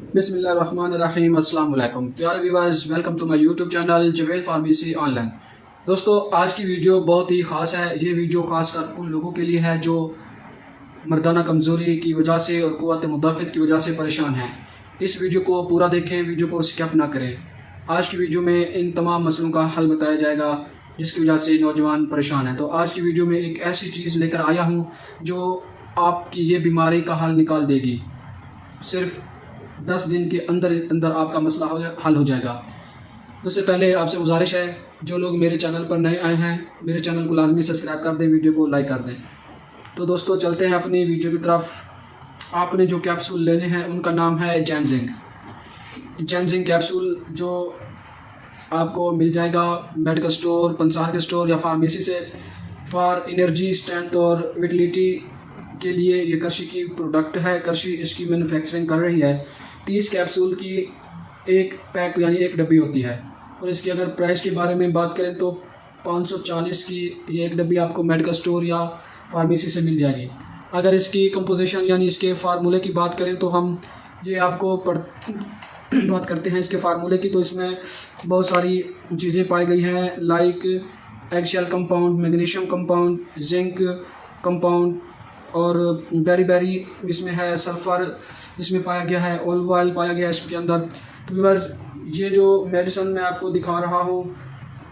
बिस्मिल्लाहिर्रहमानिर्रहीम। अस्सलाम वालेकुम प्यारे viewers, welcome to my YouTube channel Javed pharmacy online. दोस्तों, आज की वीडियो बहुत ही ख़ास है। ये वीडियो ख़ासकर उन लोगों के लिए है जो मर्दाना कमज़ोरी की वजह से और क़ुव्वत मुदाफ़त की वजह से परेशान हैं। इस वीडियो को पूरा देखें, वीडियो को स्किप ना करें। आज की वीडियो में इन तमाम मसलों का हल बताया जाएगा जिसकी वजह से नौजवान परेशान हैं। तो आज की वीडियो में एक ऐसी चीज़ लेकर आया हूँ जो आपकी ये बीमारी का हल निकाल देगी। सिर्फ 10 दिन के अंदर अंदर आपका मसला हल हो जाएगा। उससे पहले आपसे गुजारिश है, जो लोग मेरे चैनल पर नए आए हैं मेरे चैनल को लाजमी सब्सक्राइब कर दें, वीडियो को लाइक कर दें। तो दोस्तों, चलते हैं अपनी वीडियो की तरफ। आपने जो कैप्सूल लेने हैं उनका नाम है जैनजिंग कैप्सूल, जो आपको मिल जाएगा मेडिकल स्टोर, पंसार के स्टोर या फार्मेसी से। फॉर एनर्जी, स्ट्रेंथ और विटलिटी के लिए ये कर्शी की प्रोडक्ट है। कर्शी इसकी मैन्युफैक्चरिंग कर रही है। 30 कैप्सूल की एक पैक यानी एक डब्बी होती है। और इसकी अगर प्राइस के बारे में बात करें तो 540 की ये एक डब्बी आपको मेडिकल स्टोर या फार्मेसी से मिल जाएगी। अगर इसकी कंपोजिशन यानी इसके फार्मूले की बात करें तो हम ये आपको बात करते हैं इसके फार्मूले की। तो इसमें बहुत सारी चीज़ें पाई गई हैं, like eggshell compound, magnesium compound, zinc compound और बेरी इसमें है, सल्फ़र इसमें पाया गया है, ऑलिव ऑयल पाया गया है इसके अंदर। तो व्यूअर्स, ये जो मेडिसिन मैं आपको दिखा रहा हूँ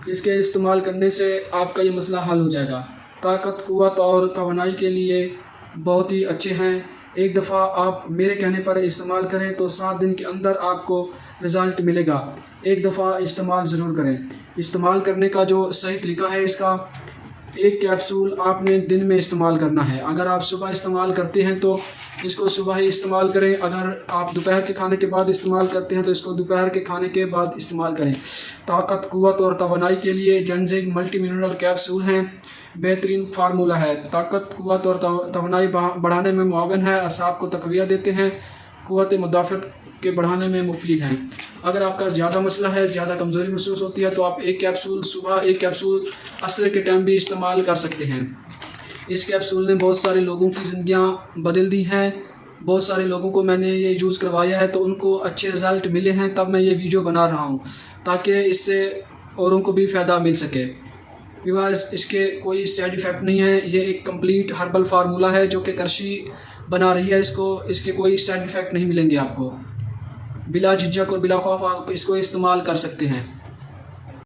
इसके इस्तेमाल करने से आपका ये मसला हल हो जाएगा। ताकत, क़ुव्वत और तवानाई के लिए बहुत ही अच्छे हैं। एक दफ़ा आप मेरे कहने पर इस्तेमाल करें तो 7 दिन के अंदर आपको रिज़ल्ट मिलेगा। एक दफ़ा इस्तेमाल ज़रूर करें। इस्तेमाल करने का जो सही तरीका है इसका, एक कैप्सूल आपने दिन में इस्तेमाल करना है। अगर आप सुबह इस्तेमाल करते हैं तो इसको सुबह ही इस्तेमाल करें। अगर आप दोपहर के खाने के बाद इस्तेमाल करते हैं तो इसको दोपहर के खाने के बाद इस्तेमाल करें। ताकत, क़ुव्वत और तवानाई के लिए जैनजिंग मल्टी मिनरल कैप्सूल हैं। बेहतरीन फार्मूला है। ताकत, क़ुव्वत और तवानाई बढ़ाने में मुआवन है। असाब को तक़वियत देते हैं। क़ुव्वत मुदाफ़त के बढ़ाने में मुफीद हैं। अगर आपका ज़्यादा मसला है, ज़्यादा कमज़ोरी महसूस होती है तो आप एक कैप्सूल सुबह, एक कैप्सूल असर के टाइम भी इस्तेमाल कर सकते हैं। इस कैप्सूल ने बहुत सारे लोगों की ज़िंदगियाँ बदल दी हैं। बहुत सारे लोगों को मैंने ये यूज़ करवाया है तो उनको अच्छे रिज़ल्ट मिले हैं। तब मैं ये वीडियो बना रहा हूँ ताकि इससे औरों को भी फ़ायदा मिल सके। व्यूअर्स, इसके कोई साइड इफ़ेक्ट नहीं है। ये एक कंप्लीट हर्बल फार्मूला है जो कि कर्शी बना रही है। इसके कोई साइड इफ़ेक्ट नहीं मिलेंगे आपको। बिला झिझक और बिला खौफ आप इसको इस्तेमाल कर सकते हैं।